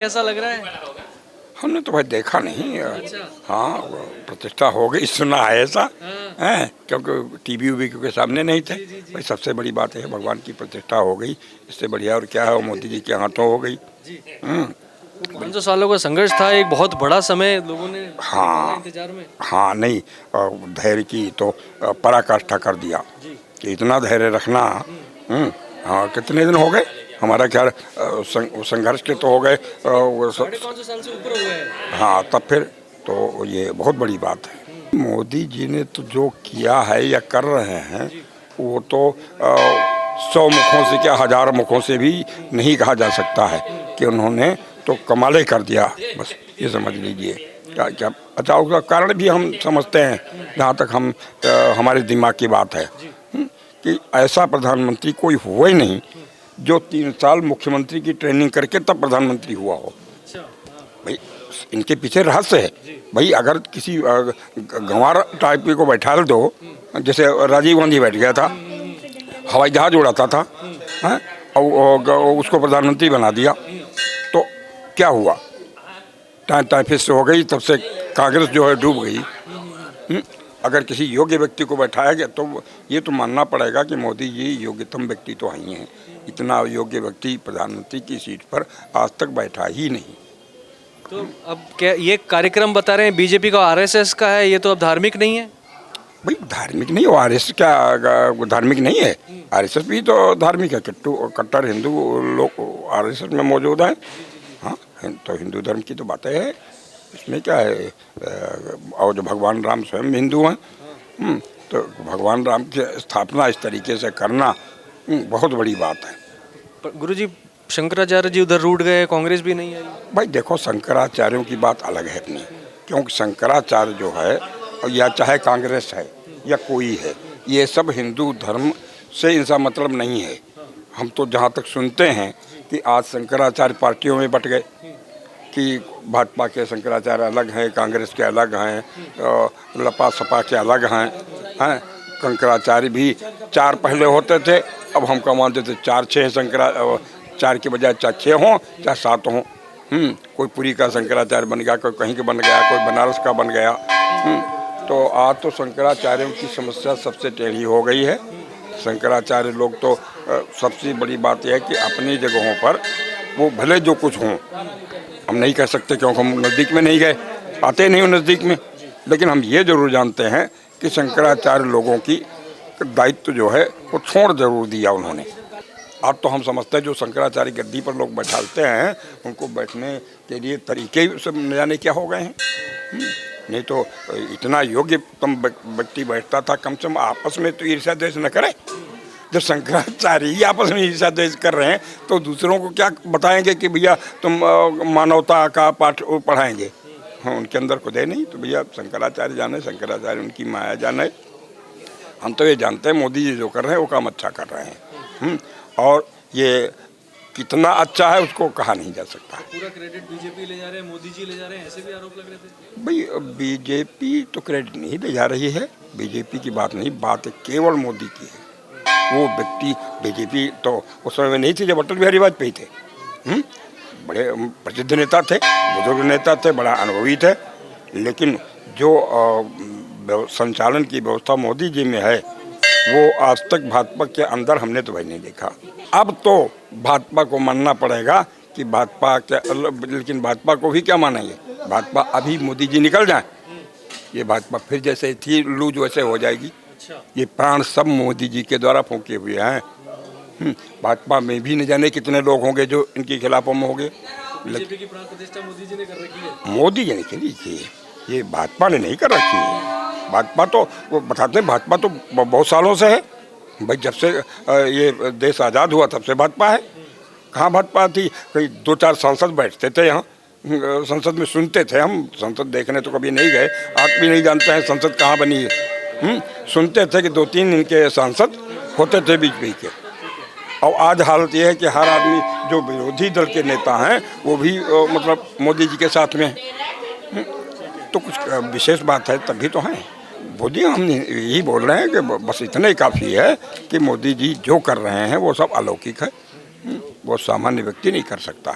कैसा लग रहा है? हमने तो भाई देखा नहीं। अच्छा। हाँ, प्रतिष्ठा हो गई सुना है ऐसा हाँ। है, क्योंकि टीवी वीवी के सामने नहीं थे। जी। भाई सबसे बड़ी बात है भगवान की प्रतिष्ठा हो गई, इससे बढ़िया और क्या है, वो मोदी जी के हाथों हो गई। जी। हम्म, 500 सालों का संघर्ष था, एक बहुत बड़ा समय लोगों ने देखा होगा हाँ इंतजार में। हाँ, नहीं धैर्य की तो पराकाष्ठा कर दिया जी। कि इतना धैर्य रखना। हाँ, कितने दिन हो गए हमारा ख्याल संघर्ष के तो हो गए 550 साल से ऊपर हो गया है। हाँ, तब फिर तो ये बहुत बड़ी बात है। मोदी जी ने तो जो किया है या कर रहे हैं वो तो 100 मुखों से क्या 1000 मुखों से भी नहीं कहा जा सकता है कि उन्होंने तो कमाल कर दिया। बस ये समझ लीजिए क्या क्या। अच्छा, उसका कारण भी हम समझते हैं, जहाँ तक हम हमारे दिमाग की बात है कि ऐसा प्रधानमंत्री कोई हुआ ही नहीं जो 3 साल मुख्यमंत्री की ट्रेनिंग करके तब प्रधानमंत्री हुआ हो। अच्छा। हाँ। भाई इनके पीछे रहस्य है। भाई अगर किसी गंवार टाइप को बैठा दो, जैसे राजीव गांधी बैठ गया था, हवाई जहाज उड़ाता था, हैं, और उसको प्रधानमंत्री बना दिया, तो क्या हुआ? टाइफिस हो गई, तब से कांग्रेस जो है डूब गई। अगर किसी योग्य व्यक्ति को बैठाया गया तो ये तो मानना पड़ेगा कि मोदी जी योग्यतम व्यक्ति तो ही हैं। इतना योग्य व्यक्ति प्रधानमंत्री की सीट पर आज तक बैठा ही नहीं। तो अब क्या ये कार्यक्रम बता रहे हैं बीजेपी का आरएसएस का है, ये तो अब धार्मिक नहीं है? भाई धार्मिक नहीं हो, आरएसएस क्या धार्मिक नहीं है? आरएसएस भी तो धार्मिक है, कट्टर हिंदू लोग आरएसएस में मौजूद हैं। हाँ, तो हिंदू धर्म की तो बातें है, इसमें क्या है। और जो भगवान राम स्वयं हिंदू हैं, तो भगवान राम की स्थापना इस तरीके से करना बहुत बड़ी बात है। गुरुजी, शंकराचार्य जी उधर रूठ गए, कांग्रेस भी नहीं आई। भाई देखो, शंकराचार्यों की बात अलग है अपनी, क्योंकि शंकराचार्य जो है, या चाहे कांग्रेस है या कोई है, ये सब हिंदू धर्म से इनका मतलब नहीं है। हम तो जहाँ तक सुनते हैं कि आज शंकराचार्य पार्टियों में बट गए कि भाजपा के शंकराचार्य अलग हैं, कांग्रेस के अलग हैं, लपा सपा के अलग हैं। शंकराचार्य भी 4 पहले होते थे, अब हम क्या मानते थे 4-6 चार के बजाय 6 हों, 7 हों। कोई पुरी का शंकराचार्य बन गया, कोई कहीं का बन गया, कोई बनारस का बन गया। तो आज तो शंकराचार्यों की समस्या सबसे टेढ़ी हो गई है। शंकराचार्य लोग तो सबसे बड़ी बात यह है कि अपनी जगहों पर वो भले जो कुछ हों, हम नहीं कह सकते क्योंकि हम नज़दीक में नहीं गए, आते नहीं हो नज़दीक में, लेकिन हम ये जरूर जानते हैं कि शंकराचार्य लोगों की दायित्व जो है वो छोड़ जरूर दिया उन्होंने। अब तो हम समझते हैं जो शंकराचार्य गद्दी पर लोग बैठाते हैं, उनको बैठने के लिए तरीके सब न जाने क्या हो गए हैं। नहीं तो इतना योग्यतम व्यक्ति बैठता था, कम से कम आपस में तो ईर्ष्या द्वेष न करे। जब शंकराचार्य ही आपस में ईर्ष्या द्वेष कर रहे हैं तो दूसरों को क्या बताएंगे कि भैया तुम मानवता का पाठ पढ़ाएंगे? हाँ, उनके अंदर खुद है नहीं, तो भैया शंकराचार्य जाने, शंकराचार्य उनकी माया जाने। हम तो ये जानते हैं मोदी जी जो कर रहे हैं वो काम अच्छा कर रहे हैं। और ये कितना अच्छा है उसको कहा नहीं जा सकता। तो पूरा क्रेडिट बीजेपी ले जा रहे हैं, मोदी जी ले जा रहे हैं, ऐसे भी आरोप लग रहे थे। भाई बीजेपी तो क्रेडिट नहीं ले जा रही है, बीजेपी की बात नहीं, बात केवल मोदी की है। वो व्यक्ति, बीजेपी तो उस समय में नहीं थी जब अटल बिहारी वाजपेयी थे। बड़े प्रसिद्ध नेता थे, बुजुर्ग नेता थे, बड़ा अनुभवी थे, लेकिन जो संचालन की व्यवस्था मोदी जी में है वो आज तक भाजपा के अंदर हमने तो भाई नहीं देखा। अब तो भाजपा को मानना पड़ेगा कि भाजपा के, लेकिन भाजपा को भी क्या मानेंगे? भाजपा अभी मोदी जी निकल जाए, ये भाजपा फिर जैसे थी लूज वैसे हो जाएगी। ये प्राण सब मोदी जी के द्वारा फूंके हुए हैं। भाजपा में भी न जाने कितने लोग होंगे जो इनके खिलाफों में होंगे। बीजेपी की प्राण प्रतिष्ठा मोदी जी ने कर रखी है। मोदी जी ने करी थी, ये भाजपा ने नहीं कर रखी है। भाजपा तो वो बताते हैं, भाजपा तो बहुत सालों से है भाई, जब से ये देश आज़ाद हुआ तब से भाजपा है। कहाँ भाजपा थी? कई 2-4 सांसद बैठते थे यहाँ संसद में, सुनते थे हम। संसद देखने तो कभी नहीं गए, आप भी नहीं जानते हैं संसद कहाँ बनी है। सुनते थे कि 2-3 इनके सांसद होते थे बीच बीच के। और आज हालत ये है कि हर आदमी जो विरोधी दल के नेता हैं वो भी मतलब मोदी जी के साथ में है। तो कुछ विशेष बात है तभी तो है। मोदी, हम यही बोल रहे हैं कि बस इतना ही काफ़ी है कि मोदी जी जो कर रहे हैं वो सब अलौकिक है, वो सामान्य व्यक्ति नहीं कर सकता।